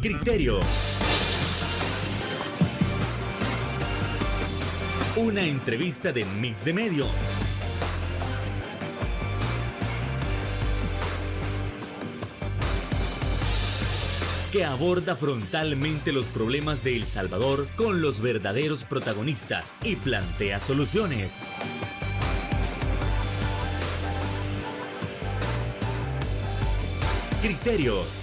Criterio. Una entrevista de Mix de Medios. Que aborda frontalmente los problemas de El Salvador con los verdaderos protagonistas y plantea soluciones. Criterios.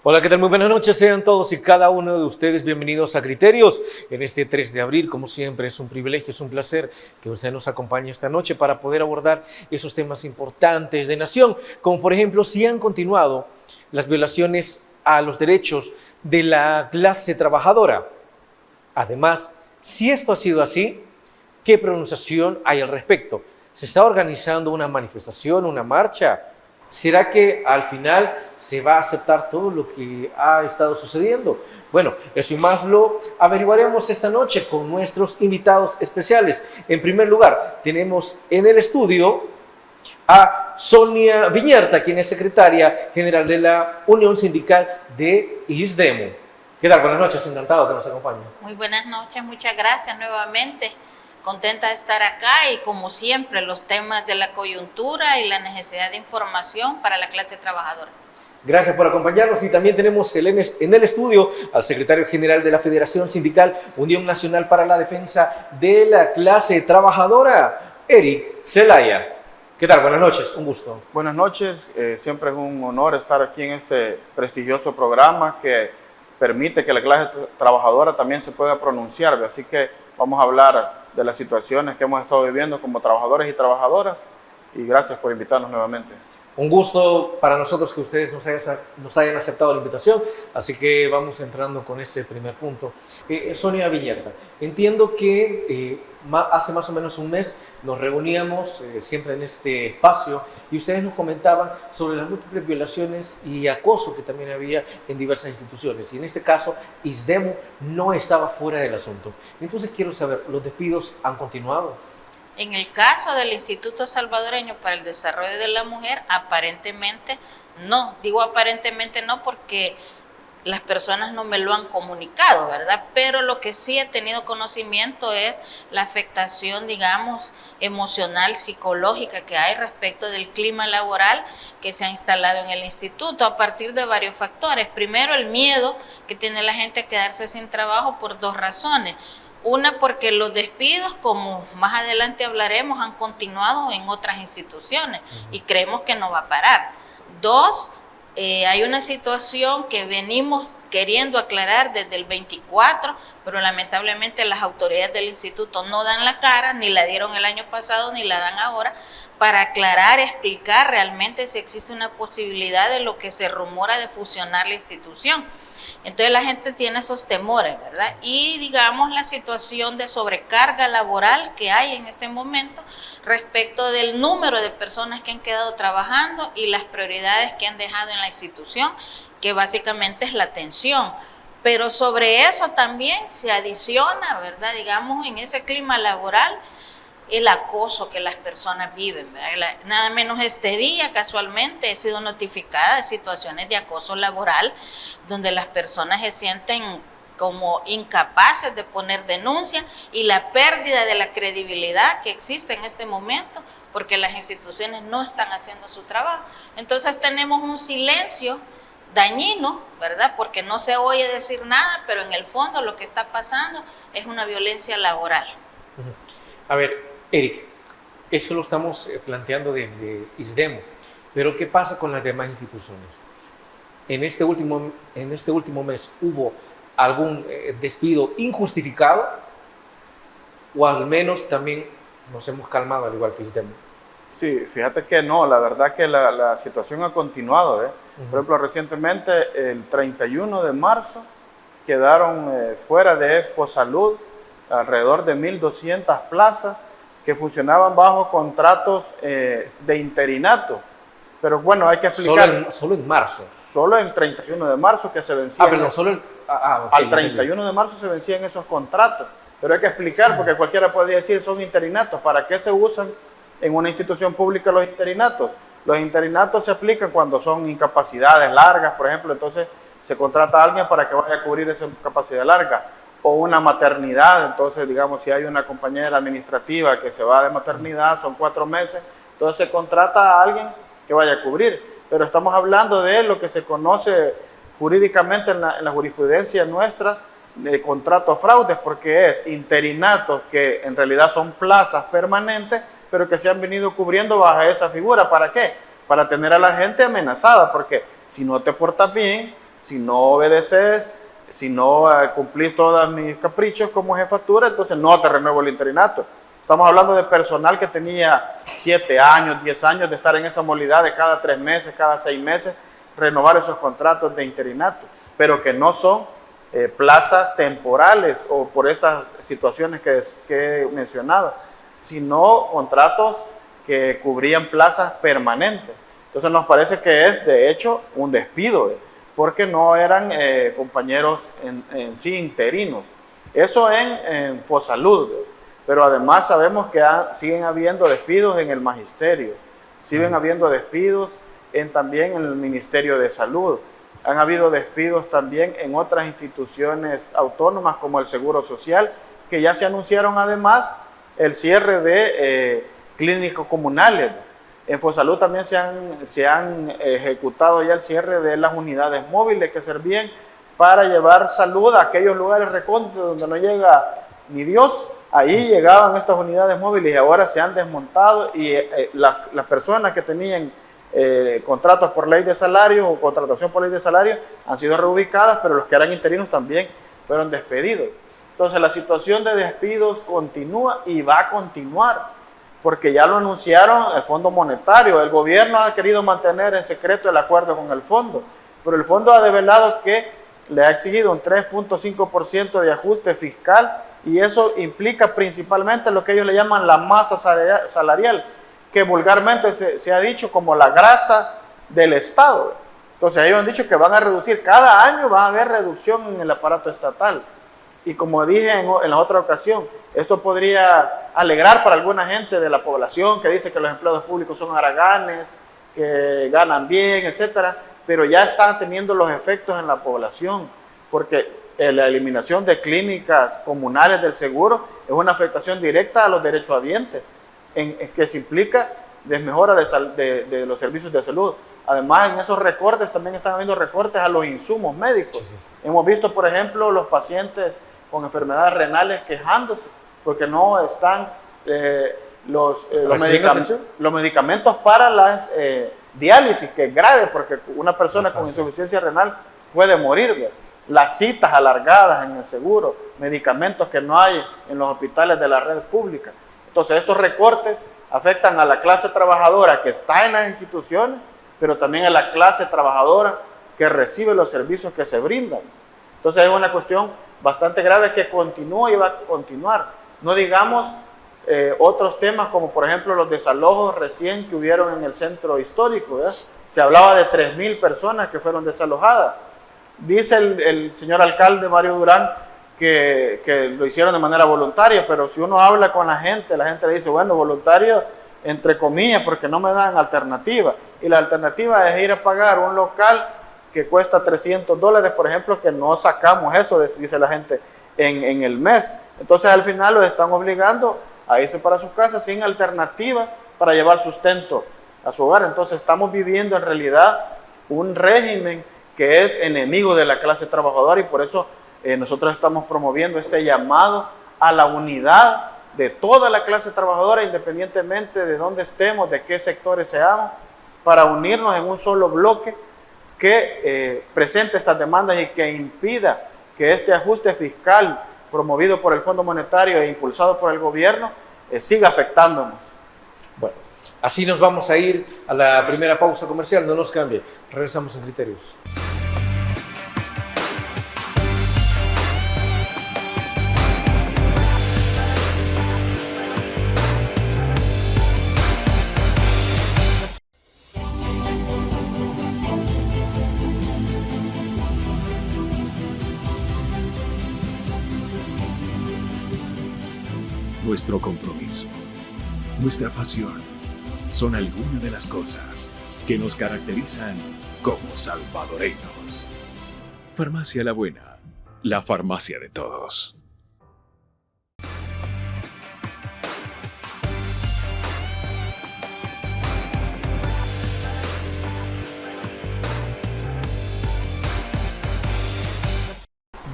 Hola, ¿qué tal? Muy buenas noches, sean todos y cada uno de ustedes bienvenidos a Criterios. En este 3 de abril, como siempre, es un privilegio, es un placer que usted nos acompañe esta noche para poder abordar esos temas importantes de nación, como por ejemplo, si han continuado las violaciones a los derechos de la clase trabajadora. Además, si esto ha sido así, ¿qué pronunciación hay al respecto? ¿Se está organizando una manifestación, una marcha? ¿Será que al final se va a aceptar todo lo que ha estado sucediendo? Bueno, eso y más lo averiguaremos esta noche con nuestros invitados especiales. En primer lugar, tenemos en el estudio a Sonia Viñerta, quien es secretaria general de la Unión Sindical de ISDEMU. ¿Qué tal? Buenas noches, encantado que nos acompañe. Muy buenas noches, muchas gracias nuevamente. Contenta de estar acá y como siempre los temas de la coyuntura y la necesidad de información para la clase trabajadora. Gracias por acompañarnos y también tenemos en el estudio al secretario general de la Federación Sindical Unión Nacional para la Defensa de la Clase Trabajadora, Eric Zelaya. ¿Qué tal? Buenas noches, un gusto. Buenas noches, siempre es un honor estar aquí en este prestigioso programa que permite que la clase trabajadora también se pueda pronunciar, así que vamos a hablar de las situaciones que hemos estado viviendo como trabajadores y trabajadoras y gracias por invitarnos nuevamente. Un gusto para nosotros que ustedes nos hayan aceptado la invitación, así que vamos entrando con ese primer punto. Sonia Viñerta, entiendo que hace más o menos un mes nos reuníamos siempre en este espacio y ustedes nos comentaban sobre las múltiples violaciones y acoso que también había en diversas instituciones y en este caso ISDEMU no estaba fuera del asunto. Entonces quiero saber, ¿los despidos han continuado? En el caso del Instituto Salvadoreño para el Desarrollo de la Mujer, aparentemente no. Digo aparentemente no porque las personas no me lo han comunicado, ¿verdad? Pero lo que sí he tenido conocimiento es la afectación, digamos, emocional, psicológica que hay respecto del clima laboral que se ha instalado en el instituto a partir de varios factores. Primero, el miedo que tiene la gente a quedarse sin trabajo por dos razones. Una, porque los despidos, como más adelante hablaremos, han continuado en otras instituciones y creemos que no va a parar. Dos, hay una situación que venimos queriendo aclarar desde el 24, pero lamentablemente las autoridades del instituto no dan la cara, ni la dieron el año pasado, ni la dan ahora, para aclarar, explicar realmente si existe una posibilidad de lo que se rumora de fusionar la institución. Entonces la gente tiene esos temores, ¿verdad? Y digamos la situación de sobrecarga laboral que hay en este momento respecto del número de personas que han quedado trabajando y las prioridades que han dejado en la institución, que básicamente es la atención. Pero sobre eso también se adiciona, ¿verdad? Digamos, en ese clima laboral, el acoso que las personas viven, ¿verdad? Nada menos este día, casualmente, he sido notificada de situaciones de acoso laboral donde las personas se sienten como incapaces de poner denuncia y la pérdida de la credibilidad que existe en este momento porque las instituciones no están haciendo su trabajo. Entonces tenemos un silencio dañino, ¿verdad? Porque no se oye decir nada, pero en el fondo lo que está pasando es una violencia laboral. A ver, Eric, eso lo estamos planteando desde ISDEMU, pero ¿qué pasa con las demás instituciones? En este último mes, ¿hubo algún despido injustificado? ¿O al menos también nos hemos calmado al igual que ISDEMU? Sí, fíjate que no, la verdad que la situación ha continuado. Por ejemplo, recientemente, el 31 de marzo, quedaron fuera de Fosalud alrededor de 1.200 plazas que funcionaban bajo contratos de interinato. Pero bueno, hay que explicar. Solo en marzo. Solo el 31 de marzo que se vencían. Perdón, solo al 31 de marzo se vencían esos contratos. Pero hay que explicar, porque cualquiera podría decir son interinatos. ¿Para qué se usan en una institución pública los interinatos? Los interinatos se aplican cuando son incapacidades largas, por ejemplo, entonces se contrata a alguien para que vaya a cubrir esa incapacidad larga, o una maternidad. Entonces, digamos, si hay una compañera administrativa que se va de maternidad, son 4 meses, entonces se contrata a alguien que vaya a cubrir. Pero estamos hablando de lo que se conoce jurídicamente en la jurisprudencia nuestra de contrato fraudes, porque es interinatos que en realidad son plazas permanentes, pero que se han venido cubriendo bajo esa figura. ¿Para qué? Para tener a la gente amenazada, porque si no te portas bien, si no obedeces, si no cumplís todos mis caprichos como jefatura, entonces no te renuevo el interinato. Estamos hablando de personal que tenía 7 años, 10 años de estar en esa modalidad de cada 3 meses, cada 6 meses, renovar esos contratos de interinato, pero que no son plazas temporales o por estas situaciones que he mencionado, sino contratos que cubrían plazas permanentes. Entonces nos parece que es de hecho un despido, porque no eran compañeros en sí interinos. Eso en Fosalud, pero además sabemos que siguen habiendo despidos en el magisterio, siguen habiendo despidos también en el Ministerio de Salud. Han habido despidos también en otras instituciones autónomas como el Seguro Social, que ya se anunciaron además el cierre de clínicas comunales. En Fosalud también se han ejecutado ya el cierre de las unidades móviles que servían para llevar salud a aquellos lugares recónditos donde no llega ni Dios. Ahí llegaban estas unidades móviles y ahora se han desmontado y las personas que tenían contratos por ley de salario o contratación por ley de salario han sido reubicadas, pero los que eran interinos también fueron despedidos. Entonces la situación de despidos continúa y va a continuar, porque ya lo anunciaron el Fondo Monetario. El gobierno ha querido mantener en secreto el acuerdo con el fondo, pero el fondo ha develado que le ha exigido un 3.5% de ajuste fiscal, y eso implica principalmente lo que ellos le llaman la masa salarial, que vulgarmente se ha dicho como la grasa del Estado. Entonces ellos han dicho que van a reducir, cada año va a haber reducción en el aparato estatal. Y como dije en la otra ocasión, esto podría alegrar para alguna gente de la población que dice que los empleados públicos son haraganes, que ganan bien, etcétera, pero ya están teniendo los efectos en la población, porque la eliminación de clínicas comunales del seguro es una afectación directa a los derechohabientes, que se implica desmejora de los servicios de salud. Además, en esos recortes también están habiendo recortes a los insumos médicos. Sí. Hemos visto, por ejemplo, los pacientes con enfermedades renales quejándose porque no están los medicamentos para las diálisis, que es grave porque una persona con insuficiencia renal puede morir. Las citas alargadas en el seguro, medicamentos que no hay en los hospitales de la red pública. Entonces estos recortes afectan a la clase trabajadora que está en las instituciones, pero también a la clase trabajadora que recibe los servicios que se brindan. Entonces es una cuestión bastante grave que continúa y va a continuar. No digamos otros temas como por ejemplo los desalojos recién que hubieron en el centro histórico, ¿verdad? Se hablaba de 3,000 personas que fueron desalojadas. Dice el señor alcalde Mario Durán que lo hicieron de manera voluntaria, pero si uno habla con la gente le dice, bueno, voluntario entre comillas, porque no me dan alternativa. Y la alternativa es ir a pagar un local que cuesta $300, por ejemplo, que no sacamos eso, dice la gente, en el mes. Entonces al final los están obligando a irse para su casa sin alternativa para llevar sustento a su hogar. Entonces estamos viviendo en realidad un régimen que es enemigo de la clase trabajadora, y por eso nosotros estamos promoviendo este llamado a la unidad de toda la clase trabajadora, independientemente de dónde estemos, de qué sectores seamos, para unirnos en un solo bloque que presente estas demandas y que impida que este ajuste fiscal promovido por el Fondo Monetario e impulsado por el gobierno siga afectándonos. Bueno, así nos vamos a ir a la primera pausa comercial, no nos cambie, regresamos en Criterios. Nuestro compromiso, nuestra pasión, son algunas de las cosas que nos caracterizan como salvadoreños. Farmacia La Buena, la farmacia de todos.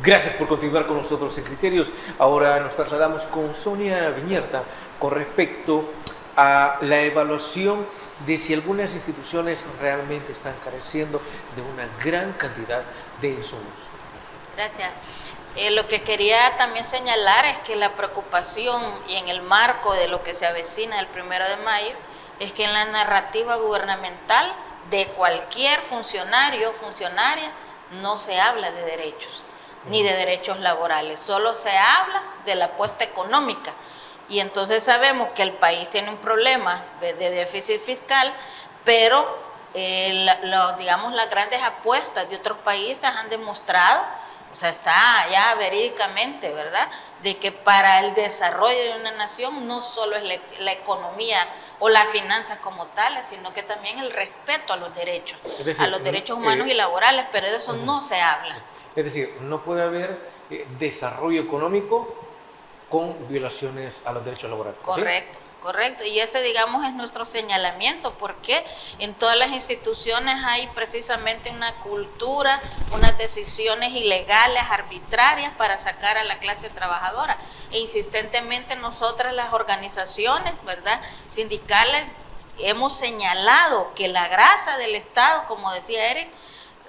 Gracias por continuar con nosotros en Criterios. Ahora nos trasladamos con Sonia Viñerta con respecto a la evaluación de si algunas instituciones realmente están careciendo de una gran cantidad de insumos. Gracias. Lo que quería también señalar es que la preocupación y en el marco de lo que se avecina el 1 de mayo es que en la narrativa gubernamental de cualquier funcionario o funcionaria no se habla de derechos ni de derechos laborales, solo se habla de la apuesta económica. Y entonces sabemos que el país tiene un problema de déficit fiscal, pero digamos, las grandes apuestas de otros países han demostrado, o sea, está ya verídicamente, ¿verdad?, de que para el desarrollo de una nación no solo es la economía o las finanzas como tales, sino que también el respeto a los derechos, a los derechos humanos y laborales, pero de eso no se habla. Es decir, no puede haber desarrollo económico con violaciones a los derechos laborales. Correcto, ¿sí? Correcto. Y ese, digamos, es nuestro señalamiento, porque en todas las instituciones hay precisamente una cultura, unas decisiones ilegales, arbitrarias para sacar a la clase trabajadora. E insistentemente nosotras, las organizaciones, ¿verdad?, sindicales, hemos señalado que la grasa del Estado, como decía Eric,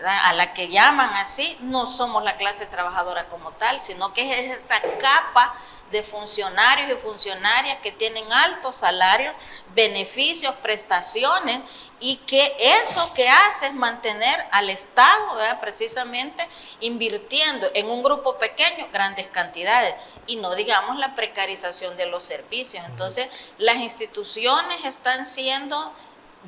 a la que llaman así, no somos la clase trabajadora como tal, sino que es esa capa de funcionarios y funcionarias que tienen altos salarios, beneficios, prestaciones, y que eso que hace es mantener al Estado, ¿verdad?, precisamente invirtiendo en un grupo pequeño grandes cantidades, y no digamos la precarización de los servicios. Entonces, las instituciones están siendo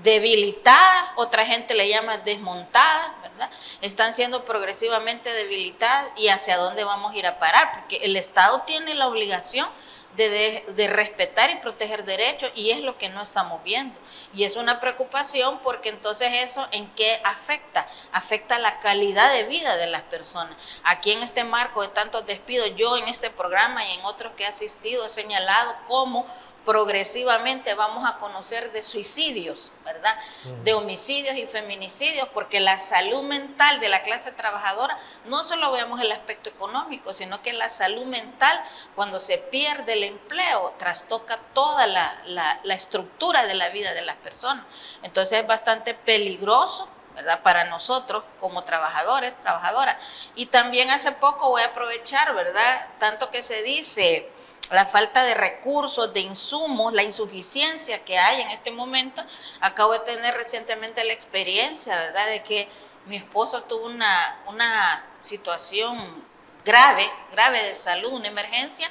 debilitadas, otra gente le llama desmontadas, ¿verdad? Están siendo progresivamente debilitadas, y hacia dónde vamos a ir a parar, porque el Estado tiene la obligación de respetar y proteger derechos, y es lo que no estamos viendo, y es una preocupación, porque entonces eso ¿en qué afecta? Afecta la calidad de vida de las personas. Aquí en este marco de tantos despidos, yo en este programa y en otros que he asistido he señalado cómo progresivamente vamos a conocer de suicidios, ¿verdad?, de homicidios y feminicidios, porque la salud mental de la clase trabajadora, no solo vemos el aspecto económico, sino que la salud mental, cuando se pierde el empleo, trastoca toda la estructura de la vida de las personas. Entonces es bastante peligroso, ¿verdad?, para nosotros como trabajadores, trabajadoras. Y también hace poco voy a aprovechar, ¿verdad?, tanto que se dice la falta de recursos, de insumos, la insuficiencia que hay en este momento. Acabo de tener recientemente la experiencia, ¿verdad?, de que mi esposo tuvo una situación grave de salud, una emergencia,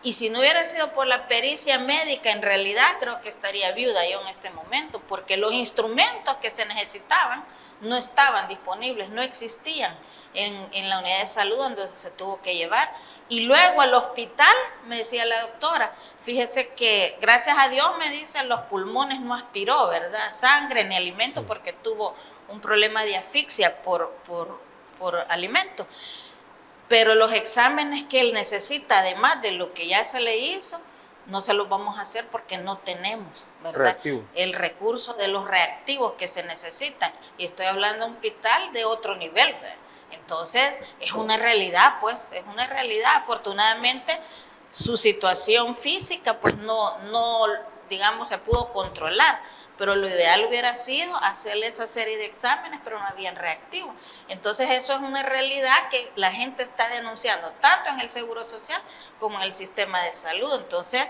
y si no hubiera sido por la pericia médica, en realidad creo que estaría viuda yo en este momento, porque los instrumentos que se necesitaban no estaban disponibles, no existían en la unidad de salud donde se tuvo que llevar. Y luego al hospital, me decía la doctora, fíjese que gracias a Dios, me dice, los pulmones no aspiró, ¿verdad?, sangre ni alimento, sí, porque tuvo un problema de asfixia por alimento. Pero los exámenes que él necesita, además de lo que ya se le hizo, no se los vamos a hacer porque no tenemos, ¿verdad?, el recurso de los reactivos que se necesitan. Y estoy hablando de un hospital de otro nivel, ¿verdad? Entonces, es una realidad, pues, es una realidad. Afortunadamente, su situación física, pues, no digamos, se pudo controlar, pero lo ideal hubiera sido hacerle esa serie de exámenes, pero no habían reactivos. Entonces, eso es una realidad que la gente está denunciando, tanto en el Seguro Social como en el sistema de salud. Entonces,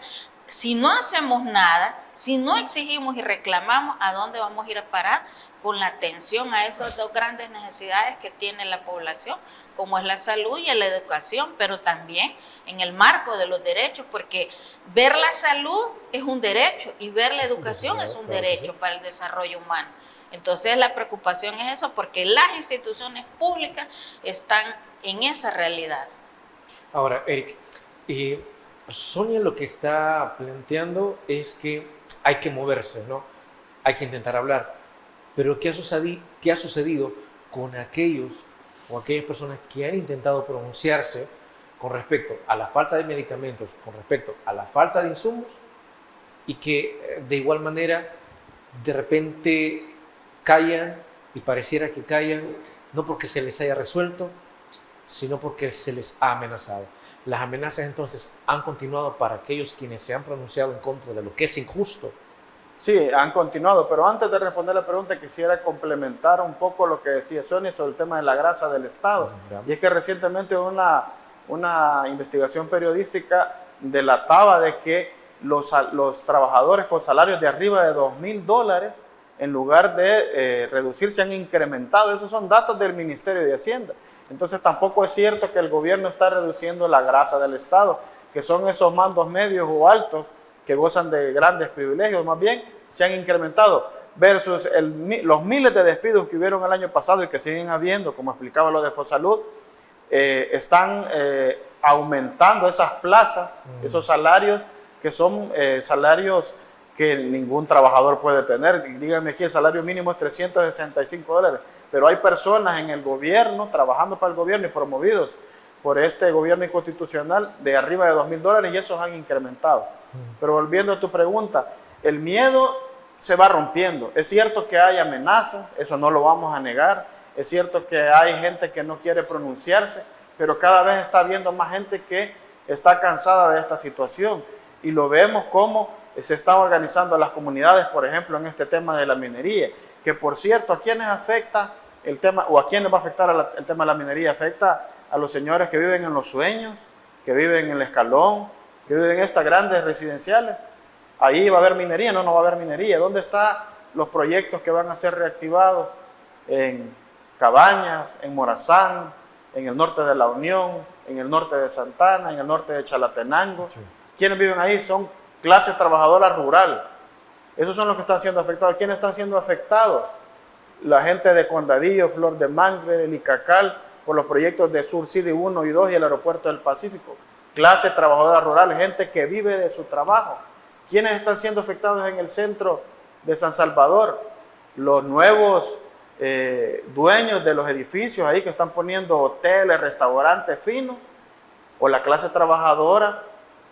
si no hacemos nada, si no exigimos y reclamamos, ¿a dónde vamos a ir a parar con la atención a esas dos grandes necesidades que tiene la población, como es la salud y la educación, pero también en el marco de los derechos, porque ver la salud es un derecho y ver la educación es un derecho para el desarrollo humano? Entonces la preocupación es eso, porque las instituciones públicas están en esa realidad. Ahora, Eric, Sonia lo que está planteando es que hay que moverse, ¿no? hay que intentar hablar. Pero ¿qué ha sucedido con aquellos o aquellas personas que han intentado pronunciarse con respecto a la falta de medicamentos, con respecto a la falta de insumos, y que de igual manera de repente callan y pareciera que callan no porque se les haya resuelto, sino porque se les ha amenazado? Las amenazas entonces han continuado para aquellos quienes se han pronunciado en contra de lo que es injusto. Sí, han continuado, pero antes de responder la pregunta quisiera complementar un poco lo que decía Sonia sobre el tema de la grasa del Estado. Y es que recientemente una investigación periodística delataba de que los trabajadores con salarios de arriba de $2,000, en lugar de reducirse, han incrementado. Esos son datos del Ministerio de Hacienda. Entonces tampoco es cierto que el gobierno está reduciendo la grasa del Estado, que son esos mandos medios o altos que gozan de grandes privilegios, más bien se han incrementado, versus los miles de despidos que hubieron el año pasado y que siguen habiendo, como explicaba lo de Fosalud. Están aumentando esas plazas, esos salarios, que son salarios que ningún trabajador puede tener. Díganme aquí, el salario mínimo es $365, pero hay personas en el gobierno, trabajando para el gobierno y promovidos por este gobierno inconstitucional, de arriba de $2,000, y esos han incrementado. Pero volviendo a tu pregunta, el miedo se va rompiendo. Es cierto que hay amenazas, eso no lo vamos a negar. Es cierto que hay gente que no quiere pronunciarse, pero cada vez está habiendo más gente que está cansada de esta situación. Y lo vemos como se están organizando las comunidades, por ejemplo, en este tema de la minería, que por cierto, ¿a quiénes afecta el tema, o a quiénes va a afectar el tema de la minería? Afecta a los señores que viven en Los Sueños, que viven en El Escalón, que viven en estas grandes residenciales. Ahí va a haber minería, no va a haber minería. ¿Dónde están los proyectos que van a ser reactivados? En Cabañas, en Morazán, en el norte de La Unión, en el norte de Santana, en el norte de Chalatenango. Sí. ¿Quiénes viven ahí? Son clases trabajadoras rural. Esos son los que están siendo afectados. ¿Quiénes están siendo afectados? La gente de Condadillo, Flor de Mangre, Licacal, por los proyectos de Sur City 1 y 2 y el aeropuerto del Pacífico. Clase trabajadora rural, gente que vive de su trabajo. ¿Quiénes están siendo afectados en el centro de San Salvador? Los nuevos dueños de los edificios ahí que están poniendo hoteles, restaurantes finos, o la clase trabajadora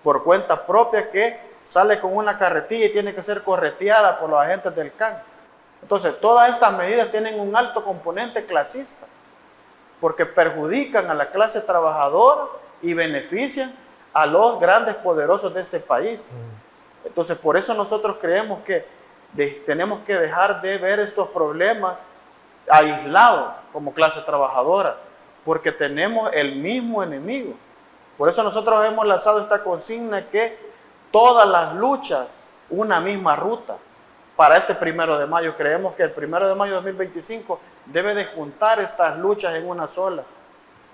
por cuenta propia que sale con una carretilla y tiene que ser correteada por los agentes del CAN. Entonces, todas estas medidas tienen un alto componente clasista, porque perjudican a la clase trabajadora y benefician a los grandes poderosos de este país. Entonces, por eso nosotros creemos que tenemos que dejar de ver estos problemas aislados como clase trabajadora, porque tenemos el mismo enemigo. Por eso nosotros hemos lanzado esta consigna que todas las luchas, una misma ruta. Para este 1 de mayo, creemos que el 1 de mayo de 2025 debe de juntar estas luchas en una sola,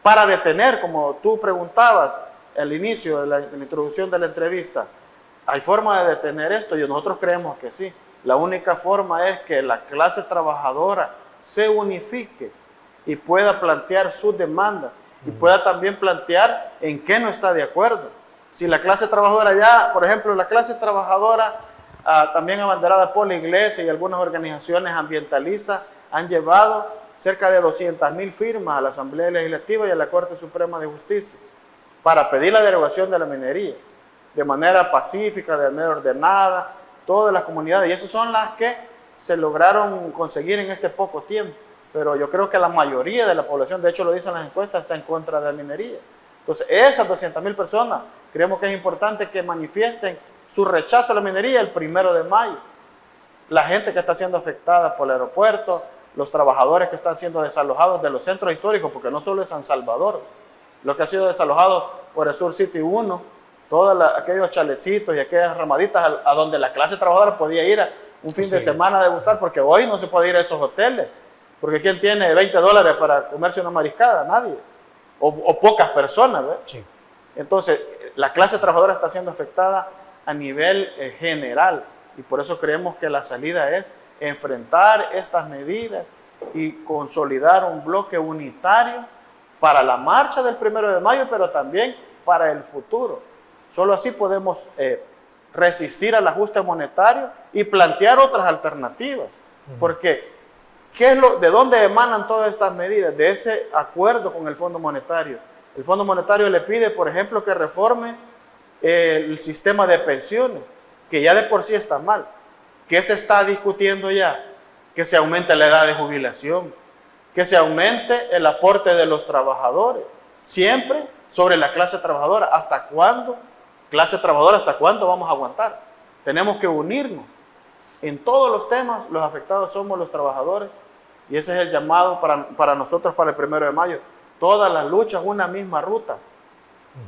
para detener, como tú preguntabas al inicio de la introducción de la entrevista, ¿hay forma de detener esto? Y nosotros creemos que sí. La única forma es que la clase trabajadora se unifique y pueda plantear sus demandas y pueda también plantear en qué no está de acuerdo. Si la clase trabajadora ya, por ejemplo, la clase trabajadora también abanderada por la Iglesia y algunas organizaciones ambientalistas han llevado cerca de 200,000 firmas a la Asamblea Legislativa y a la Corte Suprema de Justicia para pedir la derogación de la minería de manera pacífica, de manera ordenada, todas las comunidades, y esas son las que se lograron conseguir en este poco tiempo. Pero yo creo que la mayoría de la población, de hecho lo dicen las encuestas, está en contra de la minería. Entonces, esas 200,000 personas, creemos que es importante que manifiesten su rechazo a la minería el 1 de mayo. La gente que está siendo afectada por el aeropuerto, los trabajadores que están siendo desalojados de los centros históricos, porque no solo es San Salvador, los que han sido desalojados por el Sur City 1, todos aquellos chalecitos y aquellas ramaditas a donde la clase trabajadora podía ir un fin de semana a degustar, porque hoy no se puede ir a esos hoteles, porque ¿quién tiene $20 para comerse una mariscada? Nadie, o pocas personas, ¿verdad? Sí. Entonces, la clase trabajadora está siendo afectada a nivel general, y por eso creemos que la salida es enfrentar estas medidas y consolidar un bloque unitario para la marcha del 1 de mayo, pero también para el futuro. Solo así podemos resistir al ajuste monetario y plantear otras alternativas. Porque, ¿de dónde emanan todas estas medidas? De ese acuerdo con el Fondo Monetario. El Fondo Monetario le pide, por ejemplo, que reforme el sistema de pensiones, que ya de por sí está mal. ¿Qué se está discutiendo ya? Que se aumente la edad de jubilación, que se aumente el aporte de los trabajadores, siempre sobre la clase trabajadora. ¿Hasta cuándo? Clase trabajadora, ¿hasta cuándo vamos a aguantar? Tenemos que unirnos. En todos los temas, los afectados somos los trabajadores, y ese es el llamado para nosotros para el 1 de mayo. Todas las luchas, una misma ruta.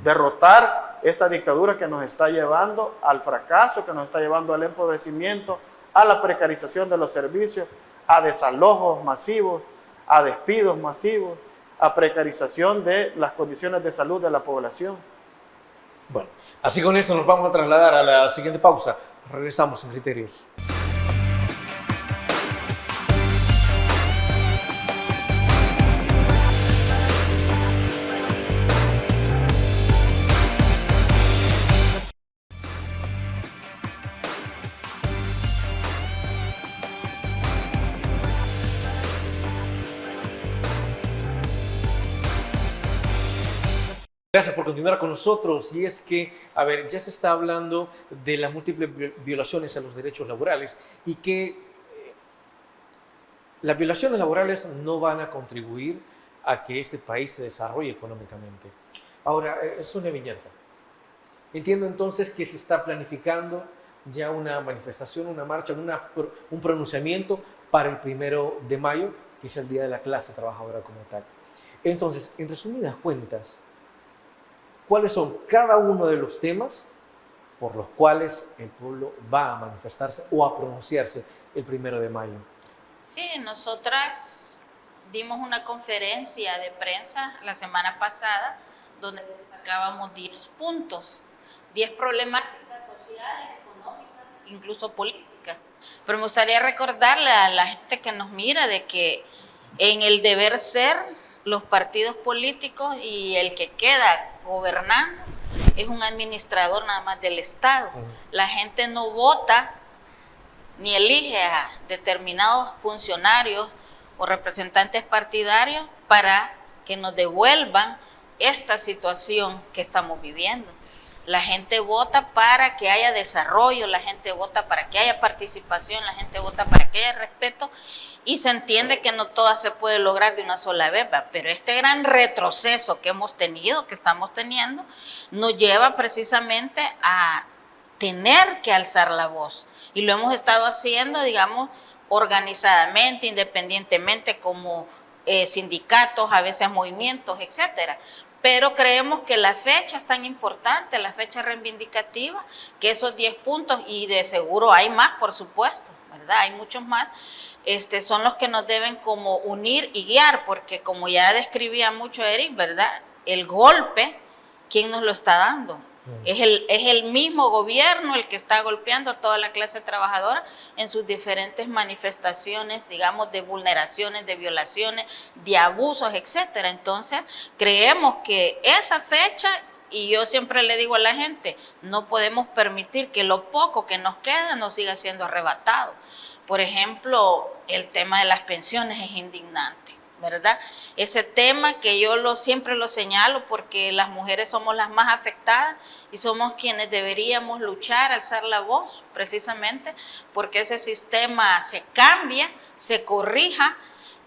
Derrotar esta dictadura que nos está llevando al fracaso, que nos está llevando al empobrecimiento, a la precarización de los servicios, a desalojos masivos, a despidos masivos, a precarización de las condiciones de salud de la población. Bueno, así con esto nos vamos a trasladar a la siguiente pausa. Regresamos en Criterios. Gracias por continuar con nosotros. Y es que, a ver, ya se está hablando de las múltiples violaciones a los derechos laborales y que las violaciones laborales no van a contribuir a que este país se desarrolle económicamente. Ahora, es una viñeta. Entiendo entonces que se está planificando ya una manifestación, una marcha, un pronunciamiento para el 1 de mayo, que es el Día de la Clase Trabajadora como tal. Entonces, en resumidas cuentas, ¿cuáles son cada uno de los temas por los cuales el pueblo va a manifestarse o a pronunciarse el 1 de mayo? Sí, nosotras dimos una conferencia de prensa la semana pasada donde destacábamos 10 puntos, 10 problemáticas sociales, económicas, incluso políticas. Pero me gustaría recordarle a la gente que nos mira de que en el deber ser, los partidos políticos y el que queda gobernando es un administrador nada más del Estado. La gente no vota ni elige a determinados funcionarios o representantes partidarios para que nos devuelvan esta situación que estamos viviendo. La gente vota para que haya desarrollo, la gente vota para que haya participación, la gente vota para que haya respeto, y se entiende que no todo se puede lograr de una sola vez, pero este gran retroceso que hemos tenido, que estamos teniendo, nos lleva precisamente a tener que alzar la voz, y lo hemos estado haciendo, digamos, organizadamente, independientemente, como sindicatos, a veces movimientos, etcétera. Pero creemos que la fecha es tan importante, la fecha reivindicativa, que esos 10 puntos, y de seguro hay más, por supuesto, ¿verdad? Hay muchos más, son los que nos deben como unir y guiar, porque como ya describía mucho Eric, ¿verdad? El golpe, ¿quién nos lo está dando? Es el mismo gobierno el que está golpeando a toda la clase trabajadora en sus diferentes manifestaciones, digamos, de vulneraciones, de violaciones, de abusos, etcétera. Entonces, creemos que esa fecha, y yo siempre le digo a la gente, no podemos permitir que lo poco que nos queda nos siga siendo arrebatado. Por ejemplo, el tema de las pensiones es indignante, ¿verdad? Ese tema que yo siempre lo señalo, porque las mujeres somos las más afectadas y somos quienes deberíamos luchar, alzar la voz, precisamente porque ese sistema se cambia, se corrija,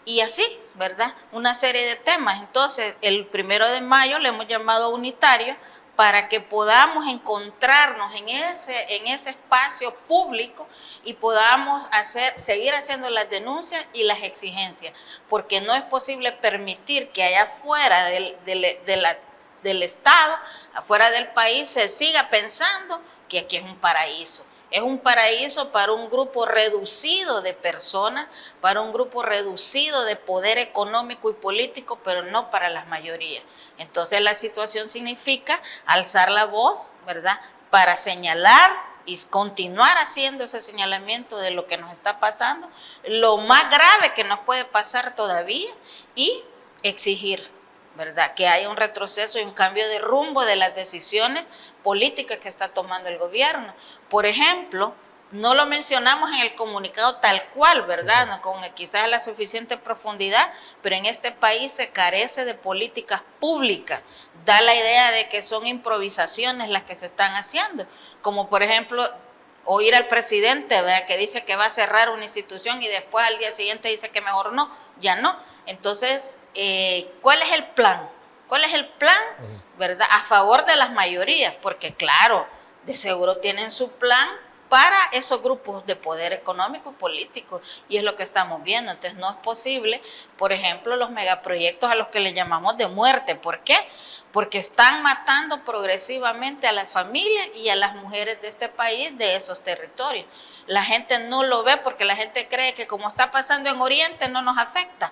y así, ¿verdad? Una serie de temas. Entonces, el 1 de mayo le hemos llamado unitario para que podamos encontrarnos en ese espacio público y podamos seguir haciendo las denuncias y las exigencias, porque no es posible permitir que allá afuera del Estado, afuera del país, se siga pensando que aquí es un paraíso. Es un paraíso para un grupo reducido de personas, para un grupo reducido de poder económico y político, pero no para las mayorías. Entonces la situación significa alzar la voz, ¿verdad?, para señalar y continuar haciendo ese señalamiento de lo que nos está pasando, lo más grave que nos puede pasar todavía, y exigir ¿verdad? Que haya un retroceso y un cambio de rumbo de las decisiones políticas que está tomando el gobierno. Por ejemplo, no lo mencionamos en el comunicado tal cual, ¿verdad? No, con quizás la suficiente profundidad, pero en este país se carece de políticas públicas. Da la idea de que son improvisaciones las que se están haciendo, como por ejemplo oír al presidente, ¿verdad?, que dice que va a cerrar una institución y después al día siguiente dice que mejor no, ya no. Entonces, ¿cuál es el plan? ¿Cuál es el plan, verdad, a favor de las mayorías? Porque claro, de seguro tienen su plan para esos grupos de poder económico y político, y es lo que estamos viendo. Entonces no es posible, por ejemplo, los megaproyectos a los que le llamamos de muerte. ¿Por qué? Porque están matando progresivamente a las familias y a las mujeres de este país, de esos territorios. La gente no lo ve porque la gente cree que como está pasando en Oriente no nos afecta.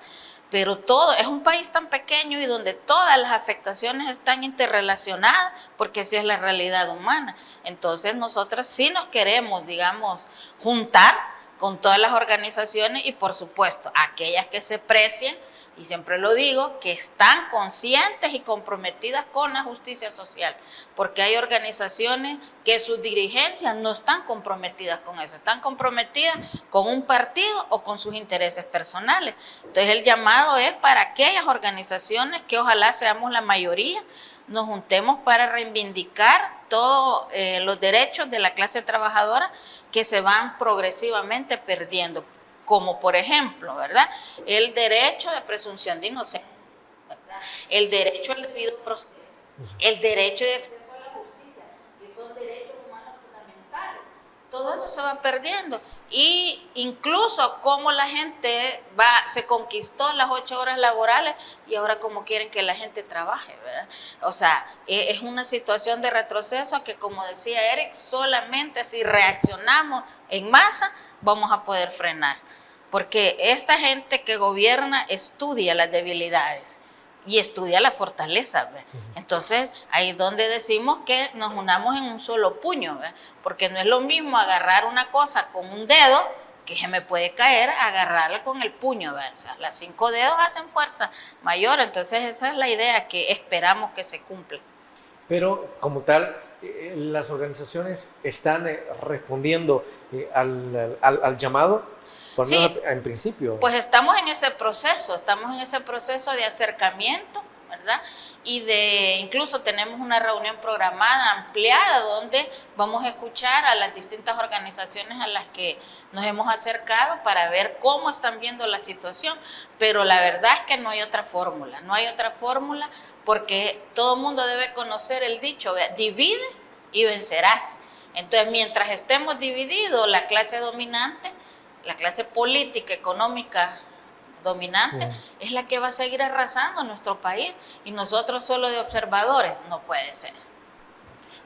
Pero todo, es un país tan pequeño y donde todas las afectaciones están interrelacionadas, porque así es la realidad humana. Entonces nosotros sí nos queremos, digamos, juntar con todas las organizaciones y por supuesto aquellas que se precien, y siempre lo digo, que están conscientes y comprometidas con la justicia social, porque hay organizaciones que sus dirigencias no están comprometidas con eso, están comprometidas con un partido o con sus intereses personales. Entonces el llamado es para aquellas organizaciones que ojalá seamos la mayoría, nos juntemos para reivindicar todos los derechos de la clase trabajadora que se van progresivamente perdiendo, como por ejemplo, ¿verdad?, el derecho de presunción de inocencia, ¿verdad?, el derecho al debido proceso, el derecho de acceso a la justicia, que son derechos humanos fundamentales. Todo eso se va perdiendo, y incluso cómo la gente se conquistó las 8 horas laborales y ahora como quieren que la gente trabaje, ¿verdad? O sea, es una situación de retroceso que, como decía Eric, solamente si reaccionamos en masa vamos a poder frenar, porque esta gente que gobierna estudia las debilidades y estudia la fortaleza, ¿ve? Entonces ahí es donde decimos que nos unamos en un solo puño, ¿ve? Porque no es lo mismo agarrar una cosa con un dedo, que se me puede caer, agarrarla con el puño, ¿ve? O sea, las 5 dedos hacen fuerza mayor. Entonces esa es la idea que esperamos que se cumpla. Pero como tal, las organizaciones están respondiendo al llamado, por lo menos en principio. Pues estamos en ese proceso de acercamiento, ¿verdad? Y incluso tenemos una reunión programada, ampliada, donde vamos a escuchar a las distintas organizaciones a las que nos hemos acercado para ver cómo están viendo la situación. Pero la verdad es que no hay otra fórmula, porque todo el mundo debe conocer el dicho, divide y vencerás. Entonces, mientras estemos divididos, la clase dominante, la clase política, económica dominante, es la que va a seguir arrasando nuestro país, y nosotros solo de observadores. No puede ser.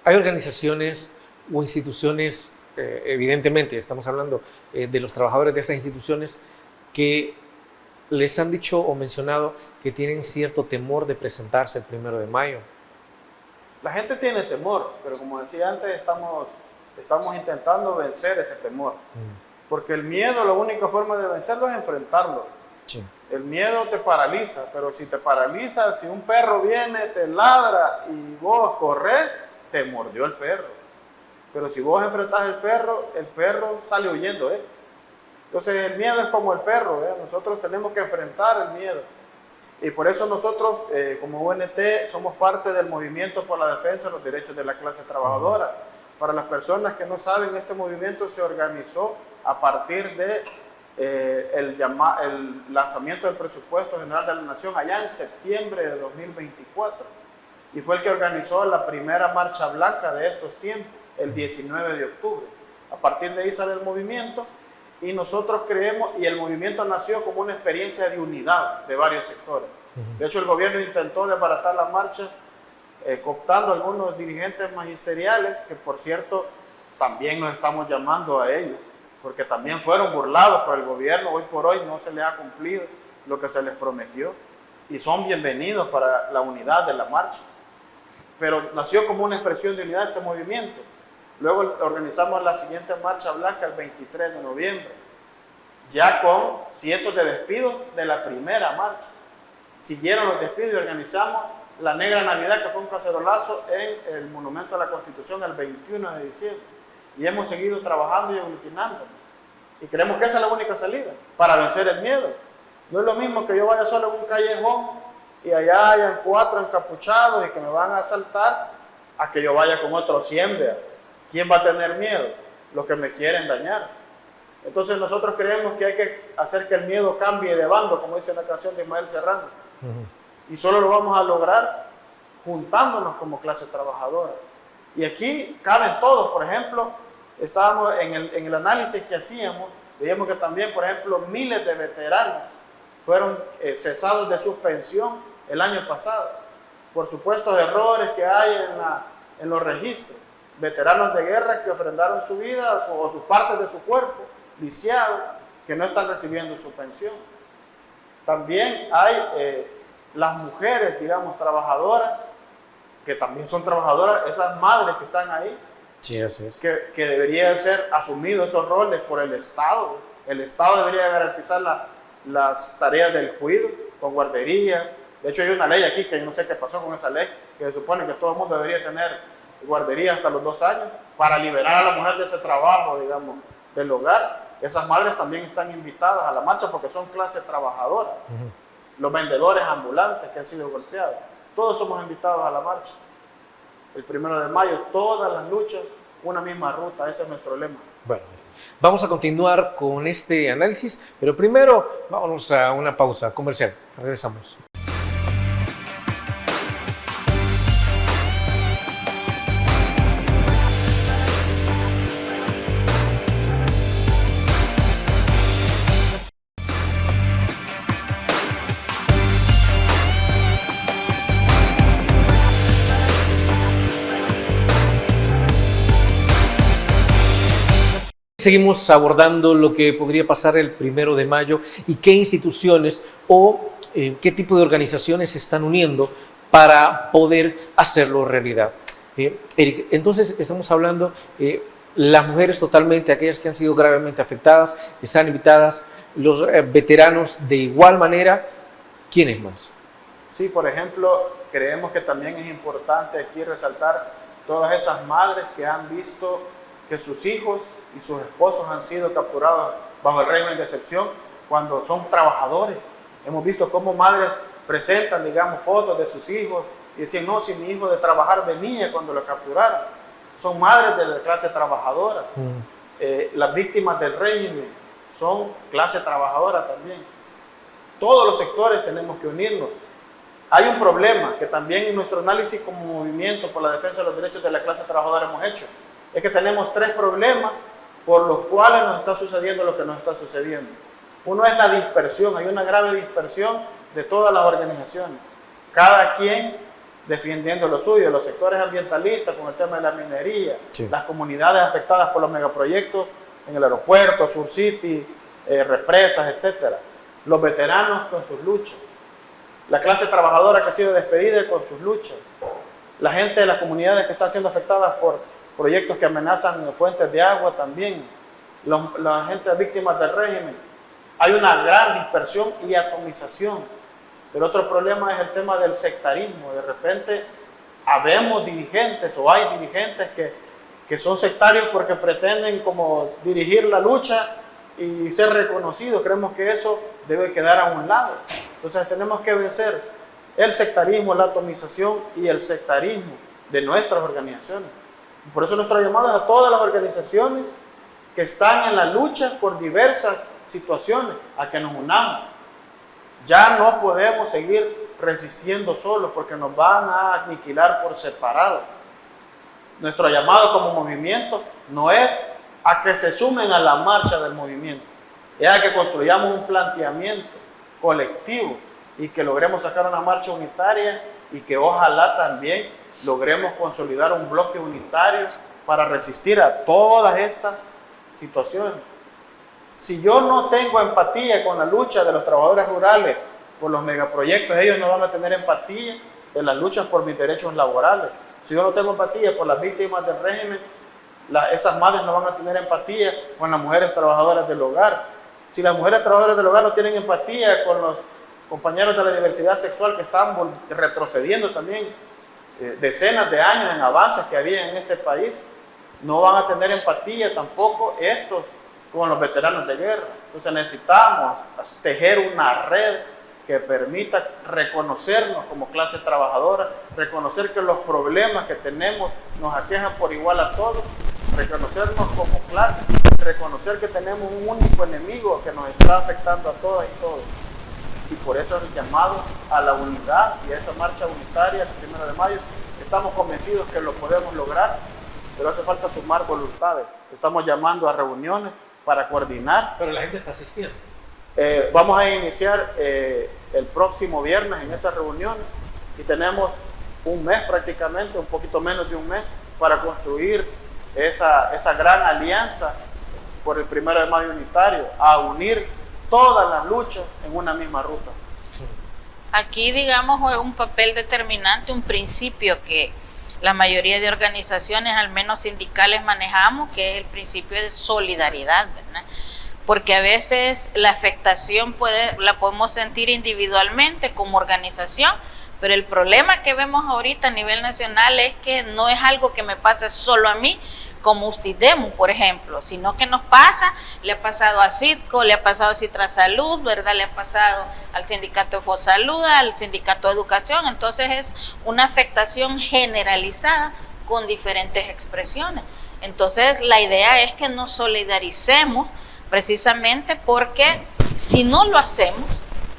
Hay organizaciones o instituciones, evidentemente estamos hablando de los trabajadores de estas instituciones, que les han dicho o mencionado que tienen cierto temor de presentarse el 1 de mayo. La gente tiene temor, pero como decía antes, estamos intentando vencer ese temor. Porque el miedo, la única forma de vencerlo es enfrentarlo. Sí. El miedo te paraliza, pero si te paraliza, si un perro viene, te ladra y vos corres, te mordió el perro. Pero si vos enfrentás el perro sale huyendo. Entonces el miedo es como el perro. Nosotros tenemos que enfrentar el miedo. Y por eso nosotros, como UNT, somos parte del movimiento por la defensa de los derechos de la clase trabajadora. Para las personas que no saben, este movimiento se organizó a partir de el lanzamiento del presupuesto general de la Nación allá en septiembre de 2024, y fue el que organizó la primera marcha blanca de estos tiempos, el 19 de octubre. A partir de ahí sale el movimiento, y nosotros creemos, y el movimiento nació como una experiencia de unidad de varios sectores. De hecho, el gobierno intentó desbaratar la marcha, cooptando a algunos dirigentes magisteriales, que por cierto también nos estamos llamando a ellos, porque también fueron burlados por el gobierno. Hoy por hoy no se les ha cumplido lo que se les prometió, y son bienvenidos para la unidad de la marcha. Pero nació como una expresión de unidad este movimiento. Luego organizamos la siguiente marcha blanca el 23 de noviembre, ya con cientos de despidos de la primera marcha. siguieron los despidos y organizamos la Negra Navidad, que fue un cacerolazo en el Monumento a la Constitución el 21 de diciembre. Y hemos seguido trabajando y aglutinando. Y creemos que esa es la única salida para vencer el miedo. No es lo mismo que yo vaya solo en un callejón y allá hayan 4 encapuchados y que me van a asaltar, a que yo vaya con otros 100, vea. ¿Quién va a tener miedo? Los que me quieren dañar. Entonces nosotros creemos que hay que hacer que el miedo cambie de bando, como dice la canción de Ismael Serrano. Y solo lo vamos a lograr juntándonos como clase trabajadora. Y aquí caben todos. Por ejemplo, estábamos en el análisis que hacíamos, veíamos que también, por ejemplo, miles de veteranos fueron cesados de suspensión el año pasado por supuestos errores que hay en los registros. Veteranos de guerra que ofrendaron su vida o sus partes de su cuerpo, lisiados, que no están recibiendo su pensión. También hay las mujeres, digamos, trabajadoras, que también son trabajadoras, esas madres que están ahí, sí, así es. que deberían ser asumidos esos roles por el Estado. El Estado debería garantizar las tareas del cuidado con guarderías. De hecho, hay una ley aquí que yo no sé qué pasó con esa ley, que se supone que todo el mundo debería tener guardería hasta los 2 años para liberar a la mujer de ese trabajo, digamos, del hogar. Esas madres también están invitadas a la marcha porque son clase trabajadora. Los vendedores ambulantes que han sido golpeados, todos somos invitados a la marcha. El 1 de mayo, todas las luchas, una misma ruta, ese es nuestro lema. Bueno, vamos a continuar con este análisis, pero primero vámonos a una pausa comercial. Regresamos. Seguimos abordando lo que podría pasar el 1 de mayo y qué instituciones o qué tipo de organizaciones se están uniendo para poder hacerlo realidad. Eric, entonces estamos hablando, las mujeres totalmente, aquellas que han sido gravemente afectadas, están invitadas, los veteranos de igual manera, ¿quiénes más? Sí, por ejemplo, creemos que también es importante aquí resaltar todas esas madres que han visto que sus hijos y sus esposos han sido capturados bajo el régimen de excepción cuando son trabajadores. Hemos visto cómo madres presentan, digamos, fotos de sus hijos y dicen, no, si mi hijo de trabajar venía cuando lo capturaron. Son madres de la clase trabajadora. Las víctimas del régimen son clase trabajadora también. Todos los sectores tenemos que unirnos. Hay un problema que también en nuestro análisis como movimiento por la defensa de los derechos de la clase trabajadora hemos hecho. Es que tenemos 3 problemas por los cuales nos está sucediendo lo que nos está sucediendo. Uno es la dispersión, hay una grave dispersión de todas las organizaciones, cada quien defendiendo lo suyo, los sectores ambientalistas con el tema de la minería, sí, las comunidades afectadas por los megaproyectos en el aeropuerto, Sur City, represas, etc. Los veteranos con sus luchas, la clase trabajadora que ha sido despedida con sus luchas, la gente de las comunidades que están siendo afectadas por proyectos que amenazan fuentes de agua también, la gente víctimas del régimen. Hay una gran dispersión y atomización. Pero otro problema es el tema del sectarismo. De repente habemos dirigentes o hay dirigentes que son sectarios porque pretenden como dirigir la lucha y ser reconocidos. Creemos que eso debe quedar a un lado. Entonces tenemos que vencer el sectarismo, la atomización y el sectarismo de nuestras organizaciones. Por eso nuestro llamado es a todas las organizaciones que están en la lucha por diversas situaciones, a que nos unamos. Ya no podemos seguir resistiendo solos porque nos van a aniquilar por separado. Nuestro llamado como movimiento no es a que se sumen a la marcha del movimiento, es a que construyamos un planteamiento colectivo y que logremos sacar una marcha unitaria y que ojalá también logremos consolidar un bloque unitario para resistir a todas estas situaciones. Si yo no tengo empatía con la lucha de los trabajadores rurales por los megaproyectos, ellos no van a tener empatía de las luchas por mis derechos laborales. Si yo no tengo empatía por las víctimas del régimen, esas madres no van a tener empatía con las mujeres trabajadoras del hogar. Si las mujeres trabajadoras del hogar no tienen empatía con compañeros de la diversidad sexual que están retrocediendo también decenas de años en avances que había en este país, no van a tener empatía tampoco estos con los veteranos de guerra. Entonces necesitamos tejer una red que permita reconocernos como clase trabajadora, reconocer que los problemas que tenemos nos aquejan por igual a todos, reconocernos como clase, reconocer que tenemos un único enemigo que nos está afectando a todas y todos. Y por eso el llamado a la unidad y a esa marcha unitaria el 1 de mayo, estamos convencidos que lo podemos lograr, pero hace falta sumar voluntades. Estamos llamando a reuniones para coordinar. Pero la gente está asistiendo. Vamos a iniciar el próximo viernes en esas reuniones y tenemos un mes prácticamente, un poquito menos de un mes, para construir esa gran alianza por el 1 de mayo unitario, a unir todas las luchas en una misma ruta. Aquí, digamos, juega un papel determinante, un principio que la mayoría de organizaciones, al menos sindicales, manejamos, que es el principio de solidaridad, ¿verdad? Porque a veces la afectación la podemos sentir individualmente como organización, pero el problema que vemos ahorita a nivel nacional es que no es algo que me pase solo a mí, como Ustidemu, por ejemplo, sino que nos pasa, le ha pasado a Citco, le ha pasado a Citrasalud, ¿verdad? Le ha pasado al sindicato de Fosalud, al sindicato de Educación. Entonces es una afectación generalizada con diferentes expresiones. Entonces la idea es que nos solidaricemos, precisamente porque si no lo hacemos,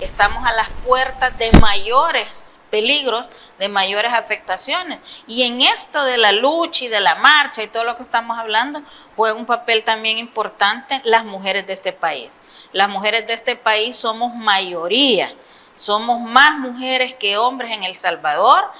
estamos a las puertas de mayores peligros, de mayores afectaciones. Y en esto de la lucha y de la marcha y todo lo que estamos hablando, juega un papel también importante las mujeres de este país. Las mujeres de este país somos mayoría, somos más mujeres que hombres en El Salvador.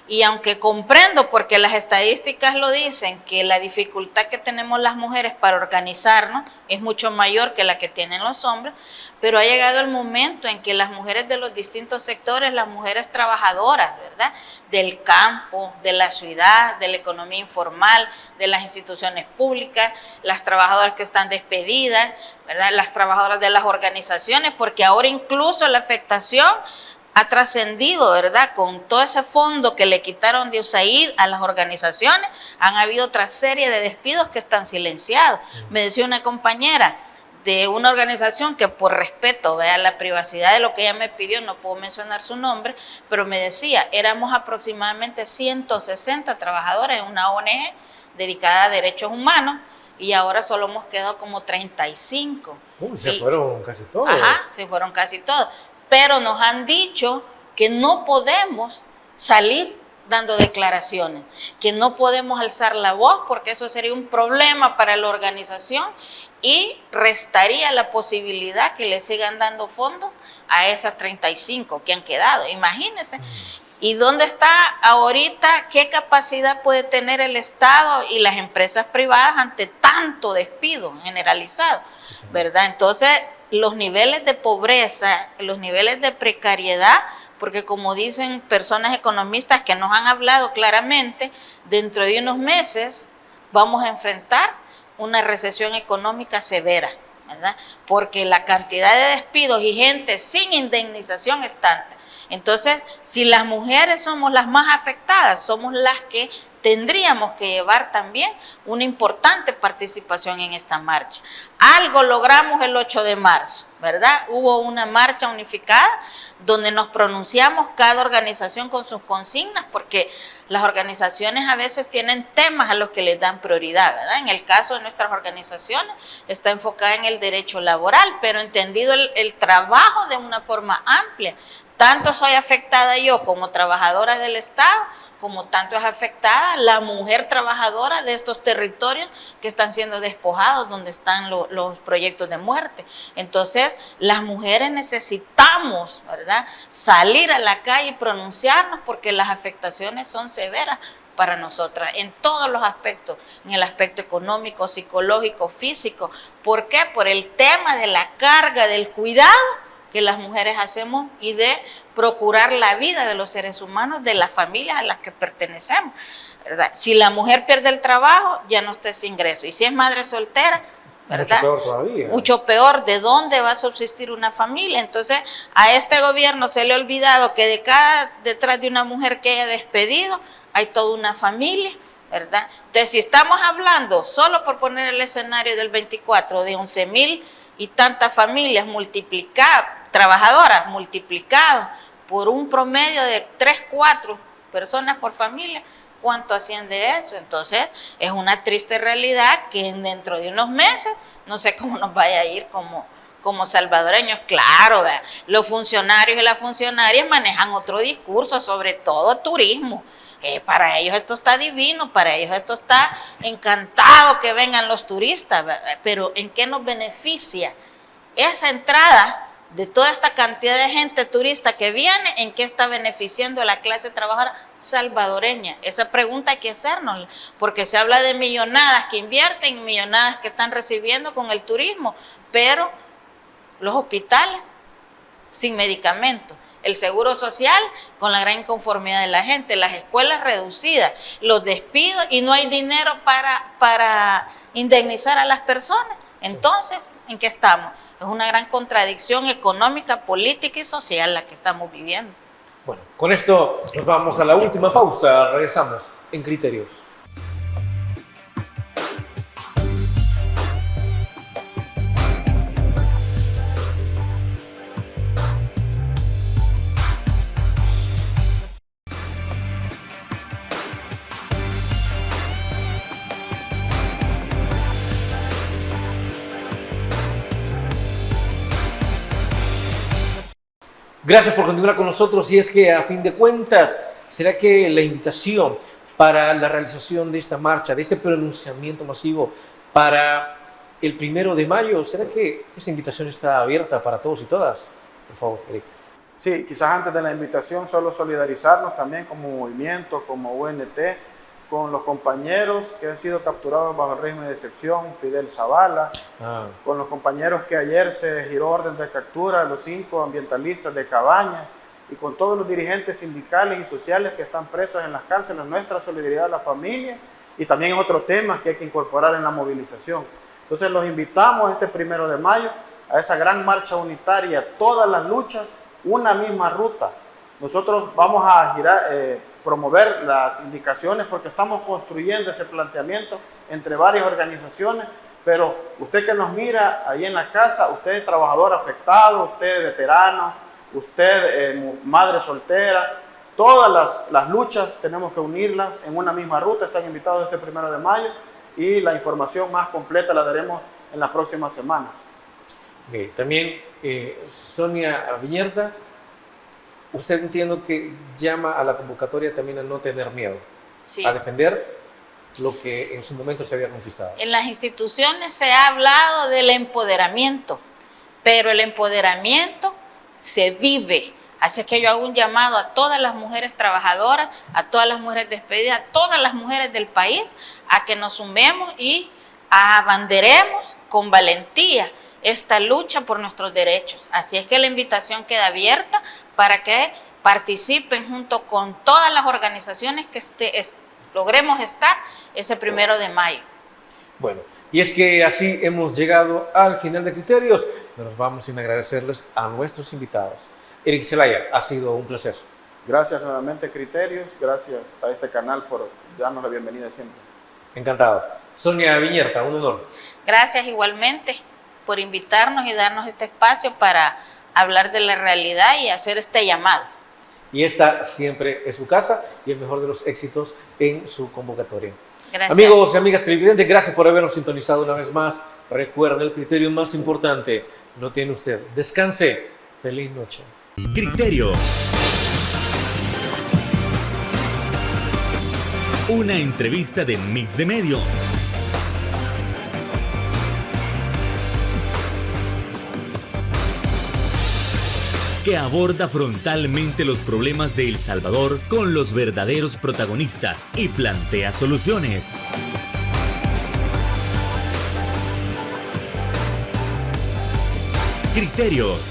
Y aunque comprendo, porque las estadísticas lo dicen, que la dificultad que tenemos las mujeres para organizarnos es mucho mayor que la que tienen los hombres, pero ha llegado el momento en que las mujeres de los distintos sectores, las mujeres trabajadoras, ¿verdad?, del campo, de la ciudad, de la economía informal, de las instituciones públicas, las trabajadoras que están despedidas, ¿verdad?, las trabajadoras de las organizaciones, porque ahora incluso la afectación ha trascendido, ¿verdad? Con todo ese fondo que le quitaron de USAID a las organizaciones, han habido otra serie de despidos que están silenciados. Me decía una compañera de una organización que por respeto, vea, la privacidad de lo que ella me pidió, no puedo mencionar su nombre, pero me decía, éramos aproximadamente 160 trabajadores en una ONG dedicada a derechos humanos, y ahora solo hemos quedado como 35. Se fueron casi todos. Ajá, se fueron casi todos. Pero nos han dicho que no podemos salir dando declaraciones, que no podemos alzar la voz porque eso sería un problema para la organización y restaría la posibilidad que le sigan dando fondos a esas 35 que han quedado. Imagínense. ¿Y dónde está ahorita? ¿Qué capacidad puede tener el Estado y las empresas privadas ante tanto despido generalizado? ¿Verdad? Entonces, los niveles de pobreza, los niveles de precariedad, porque como dicen personas economistas que nos han hablado claramente, dentro de unos meses vamos a enfrentar una recesión económica severa, ¿verdad? Porque la cantidad de despidos y gente sin indemnización es tanta. Entonces, si las mujeres somos las más afectadas, somos las que tendríamos que llevar también una importante participación en esta marcha. Algo logramos el 8 de marzo, ¿verdad? Hubo una marcha unificada donde nos pronunciamos cada organización con sus consignas, porque las organizaciones a veces tienen temas a los que les dan prioridad, ¿verdad? En el caso de nuestras organizaciones está enfocada en el derecho laboral, pero entendido el trabajo de una forma amplia. Tanto soy afectada yo como trabajadora del Estado, como tanto es afectada la mujer trabajadora de estos territorios que están siendo despojados, donde están los proyectos de muerte. Entonces, las mujeres necesitamos, ¿verdad?, salir a la calle y pronunciarnos porque las afectaciones son severas para nosotras en todos los aspectos, en el aspecto económico, psicológico, físico. ¿Por qué? Por el tema de la carga del cuidado que las mujeres hacemos y de procurar la vida de los seres humanos, de las familias a las que pertenecemos, ¿verdad? Si la mujer pierde el trabajo, ya no está ese ingreso. Y si es madre soltera, ¿verdad? Mucho peor todavía. Mucho peor, ¿de dónde va a subsistir una familia? Entonces, a este gobierno se le ha olvidado que detrás de una mujer que haya despedido, hay toda una familia, ¿verdad? Entonces, si estamos hablando, solo por poner el escenario del 24, de 11,000 y tantas familias trabajadoras multiplicado por un promedio de 3, 4 personas por familia, ¿cuánto asciende eso? Entonces, es una triste realidad que dentro de unos meses, no sé cómo nos vaya a ir como salvadoreños. Claro, ¿verdad? Los funcionarios y las funcionarias manejan otro discurso, sobre todo turismo. Para ellos esto está divino, para ellos esto está encantado que vengan los turistas, ¿verdad? Pero ¿en qué nos beneficia esa entrada de toda esta cantidad de gente turista que viene? ¿En qué está beneficiando a la clase trabajadora salvadoreña? Esa pregunta hay que hacernos, porque se habla de millonadas que invierten y millonadas que están recibiendo con el turismo, pero los hospitales sin medicamentos, el seguro social con la gran inconformidad de la gente, las escuelas reducidas, los despidos y no hay dinero para indemnizar a las personas. Entonces, ¿en qué estamos? Es una gran contradicción económica, política y social la que estamos viviendo. Bueno, con esto nos vamos a la última pausa. Regresamos en Criterios. Gracias por continuar con nosotros. Y es que, a fin de cuentas, ¿será que la invitación para la realización de esta marcha, de este pronunciamiento masivo para el 1 de mayo, será que esa invitación está abierta para todos y todas? Por favor, Eric. Sí, quizás antes de la invitación, solo solidarizarnos también como movimiento, como UNT, con los compañeros que han sido capturados bajo el régimen de excepción, Fidel Zavala, con los compañeros que ayer se giró orden de captura, los 5 ambientalistas de Cabañas, y con todos los dirigentes sindicales y sociales que están presos en las cárceles. Nuestra solidaridad a la familia, y también otro tema que hay que incorporar en la movilización. Entonces los invitamos este 1 de mayo a esa gran marcha unitaria, todas las luchas, una misma ruta. Nosotros vamos a promover las indicaciones porque estamos construyendo ese planteamiento entre varias organizaciones, pero usted que nos mira ahí en la casa, usted es trabajador afectado, usted es veterano, usted madre soltera, todas las luchas tenemos que unirlas en una misma ruta. Están invitados este 1 de mayo y la información más completa la daremos en las próximas semanas. Okay. También Sonia Viñerta, usted entiendo que llama a la convocatoria también a no tener miedo, Sí. a defender lo que en su momento se había conquistado. En las instituciones se ha hablado del empoderamiento, pero el empoderamiento se vive. Así que yo hago un llamado a todas las mujeres trabajadoras, a todas las mujeres despedidas, a todas las mujeres del país, a que nos sumemos y abanderemos con valentía esta lucha por nuestros derechos. Así es que la invitación queda abierta para que participen junto con todas las organizaciones que logremos estar ese 1 de mayo. Bueno, y es que así hemos llegado al final de Criterios. Nos vamos sin agradecerles a nuestros invitados. Eric Zelaya, ha sido un placer. Gracias nuevamente, Criterios. Gracias a este canal por darnos la bienvenida siempre. Encantado. Sonia Viñerta, un honor. Gracias igualmente por invitarnos y darnos este espacio para hablar de la realidad y hacer este llamado. Y esta siempre es su casa y el mejor de los éxitos en su convocatoria. Gracias. Amigos y amigas televidentes, gracias por habernos sintonizado una vez más. Recuerda, el criterio más importante lo tiene usted. Descanse. Feliz noche. Criterio. Una entrevista de Mix de Medios. Que aborda frontalmente los problemas de El Salvador con los verdaderos protagonistas y plantea soluciones. Criterios.